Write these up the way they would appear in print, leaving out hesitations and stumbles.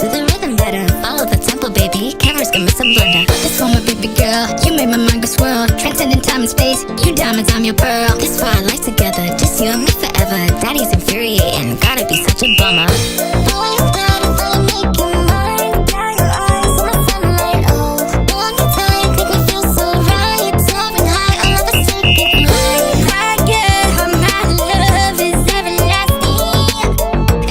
Do the rhythm better, follow the tempo, baby. Cameras can miss a blunder. This for my baby girl, you made my mind go swirl. Transcending time and space, you diamonds, I'm your pearl. This for our life together, just you and me forever. Daddy's infuriating, gotta be such a bummer. Boy, that if I make you mine, got your eyes in the sunlight, oh. One more time, make me feel so right. Soaring high, I'll never take it high. My girl, my love is everlasting.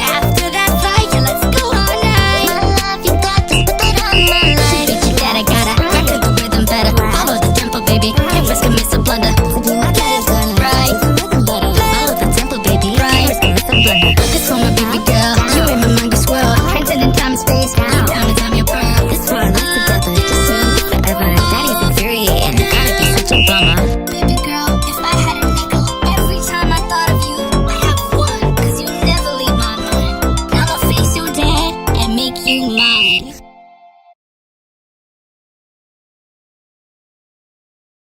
After that fire, let's go all night. My love, you got this, put that on my life. Bitch, you gotta rock to the rhythm better. Follow the tempo, baby. Can't risk a miss a blunder. So do I get it done? Right. Do the rhythm better, follow the tempo, baby. Right. Cameras can miss a blunder. This for my baby girl, you made my mind go swirl. Transcending time and space, you diamonds, I'm your pearl. This for our life together, just you and me forever. Daddy's infuriating, gotta be such a bummer. Baby girl, if I had a nickel, every time I thought of you, I'd have one, 'cause you never leave my mind. I'ma face your dad and make you mine.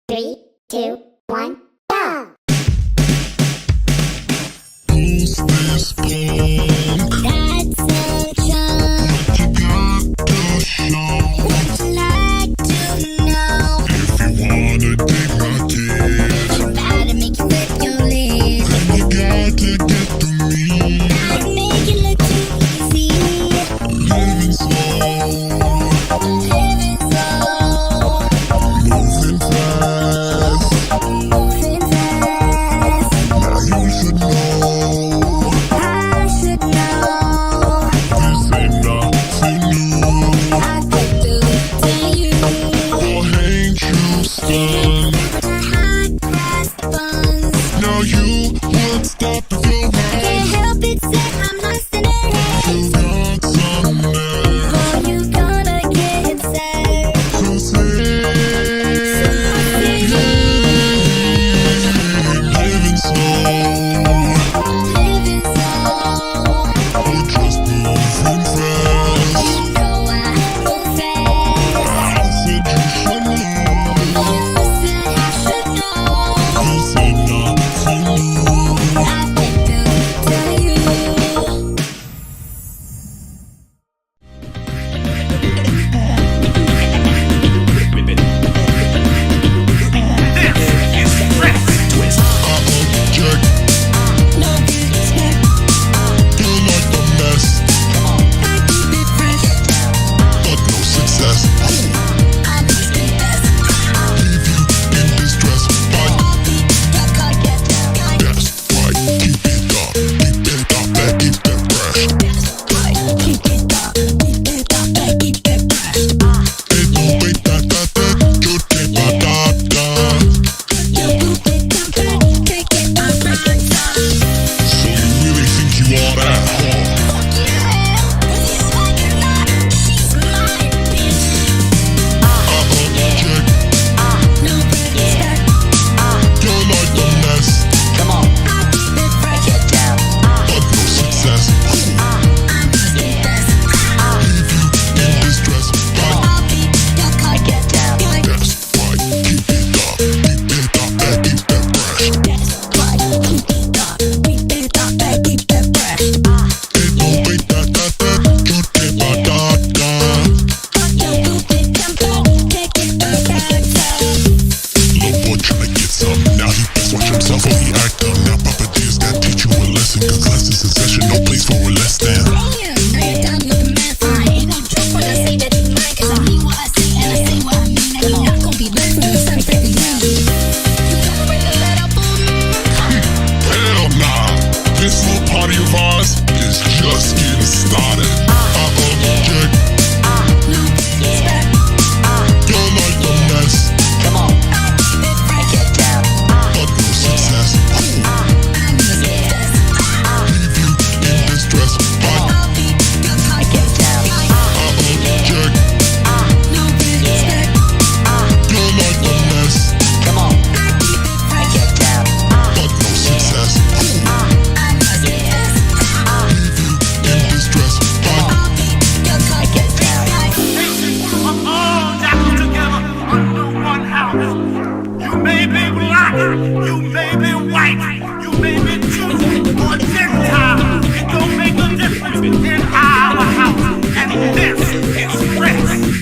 3, 2, 1, go! That's sunshine. Would you like to know? If you wanna dig my kids, About to make you flip your lid. I got to get the meat. I'll make it look too easy. Living slow, Living slow, moving fast. moving fast. Now you should know I should know.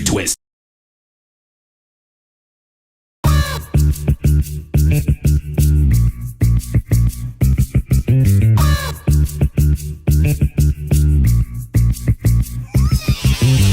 Twist.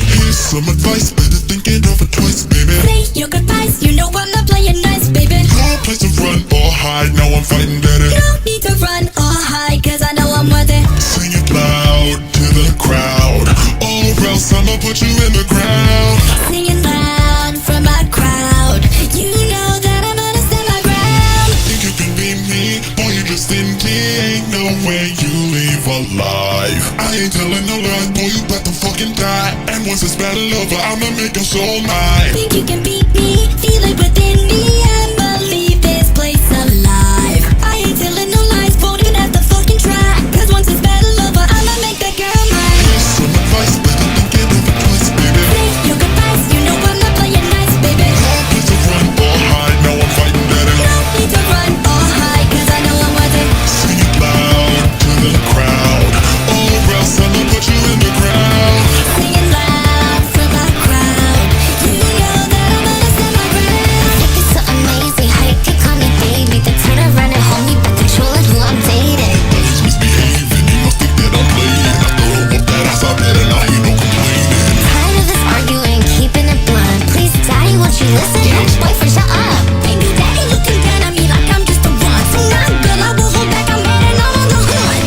Here's some advice, better think it over twice, baby. Say your goodbyes, you know I'm not playing nice, baby. No place to run or hide, now I'm fighting better. No need to run or hide, cause I know I'm worth it. Sing it loud to the crowd, or else I'ma put you in the ground. Singing loud from my crowd. You know that I'm gonna stand my ground. Think you can beat me? Boy, you just think ain't no way you leave alive. I ain't telling no lies, boy, you about to fucking die. And once this battle over, I'ma make your soul mine. Think you can beat me? Feel it within me and believe this place alive. I ain't telling no lies, won't even have to fucking try. Cause once this battle over, I'ma make that girl mine. Here's some advice, better think it over twice, baby. Say your goodbyes, you know I'm not playing nice, baby. No place to run or hide, now I'm fighting better. No need to run or hide, cause I know I'm worth it. Sing it loud to the crowd, or else I'ma put you in the ground. Singing loud from my crowd. You know that I'm gonna stand my ground. Think it's so amazing how you can call me baby, then turn around and hold me back, controlling who I'm dating. Brothers misbehaving, you must think that I'm playing. After all of that, I stop it and I hear no complaining. Tired of this arguing, keeping it blunt. Please, daddy, won't you listen? Ex-boyfriend, shut up. Baby daddy looking down at me like I'm just a runt. So now, girl, I will hold back, I'm running all on the hunt.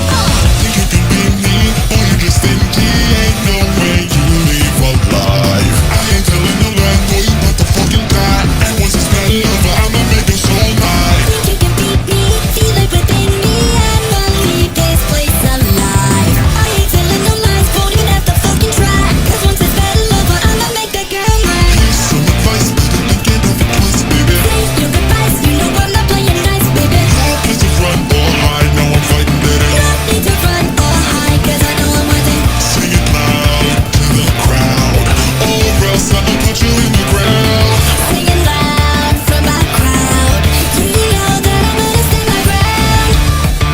Think you can beat me? Boy, you just think ain't no way you leave alive. I ain't telling no lie, boy, you about to fucking die. And once this battle over, I'ma make your soul mine. Think you can beat me? Feel it within me and believe this place alive. I ain't telling no lies, won't even have to fucking try. Cause once this battle over, I'ma make that girl mine. Here's some advice, better think it over twice, baby. Say your goodbyes, you know I'm not playing nice, baby. No place to run or hide, now I'm fighting better. No need to run or hide, cause I know I'm worth it. Sing it loud to the crowd, or else I'ma put you in the ground. Singing loud from my crowd. You know that I'm gonna stand my ground.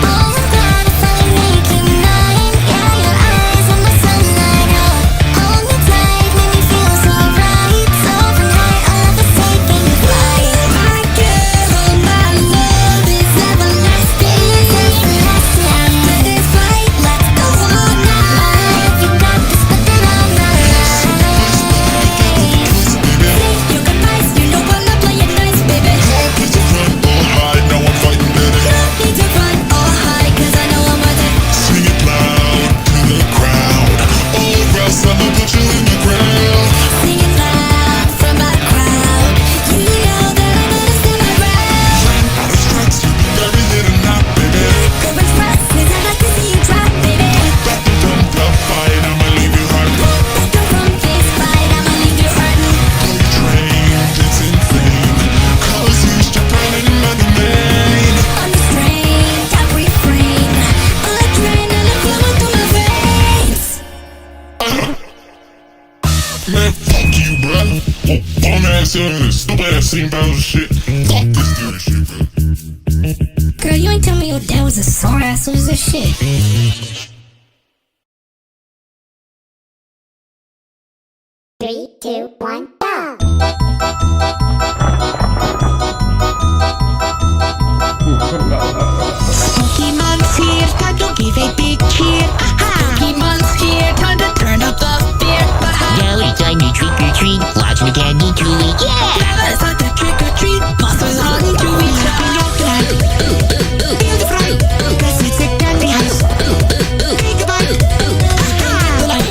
Oh, I'm glad I finally make you mine. Yeah, your eyes and my sunlight. Oh, hold me tight, make me feel so right. So tonight, I love is taking flight. My girl, my love is everlasting. I'm ready to fight, let's go all night. If you got this, but then I'm not. Say your goodbyes, you know I'm not playing nice, baby. No place to run or hide, now I'm fighting better. No need to run or hide, cause I know I'm worth it. Sing it loud to the crowd, or else I'ma put you in the ground. Singing loud from my crowd. You know that I'm gonna stand my ground. Out of strikes, you be very hit or not, baby. Go express, cause I like to see you drop, baby. Back to dumb tough fight, I'ma leave you hurt. Back up from this fight, I'ma leave you hurting. Play trained, it's insane. Cause you stepped out in my domain. Unrestrained, I refrain. Adrenaline flowing through my veins. Man, fuck you, bruh. Bum ass illness, stupid ass scene bounce shit. Fuck this dude shit, bro. Girl, you ain't tell me your dad was a sore ass loser shit. 3, 2, 1, go! Pokemon's here, time to give a big cheer. Pokemon's here, time to turn up the fear. Now it's time to trick or treat. Watch the candy tree. Yeah! Let's start the trick or treat. Monsters hunting to each other. Feel the fright, cause it's a candy house. Think about it. The light.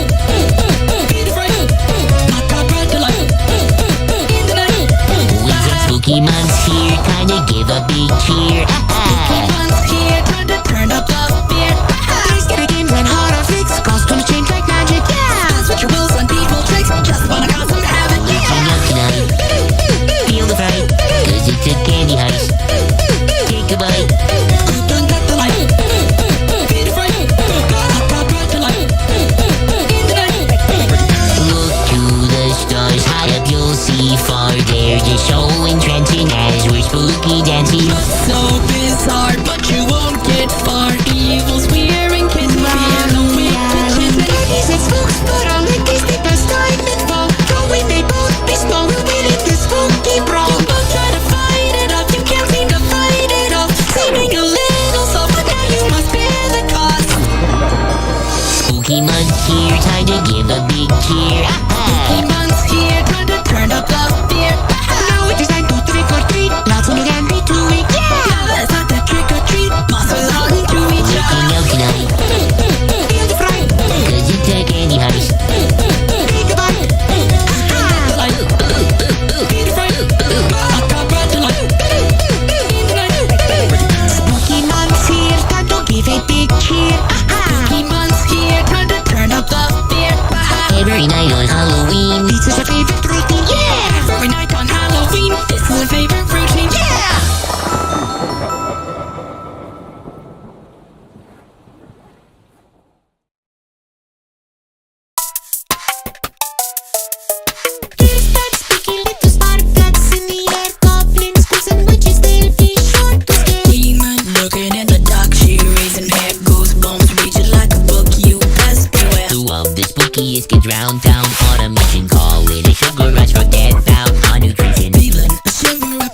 Feel the fright. Macabre delight. In the night. Wizard's Pokemon's here. Time to give a big cheer. Pokemon's here, time to turn up the fear. These games and hard on fix, cause gonna change like magic. Yeah! Switch your cheer. Pokemon's here, time to turn up the fear. Now it is time to trick or treat. Lots of new candy to eat. Yeah! Let's not the trick or treat. Monsters are into each Making other. out tonight, Feel the fright. cause it's a candy house. Take a bite. Feel the fright. I got breath tonight. Pokemon's here, time to give a big cheer. Pokemon's here, time to turn up the fear. Every night on Halloween, This is my favorite routine. Yeah! Every night on Halloween, this is my favorite routine. Yeah! There's that spooky little sparklets in the air. Goblins, ghouls, and witches, they'll be sure to scare. Demon looking in the dark, she raising hair, goosebumps reaching like a book, you best beware. two of the spookiest kids round town on a mission, call it a sugar rush for death found on nutrition. Feeling a shiver up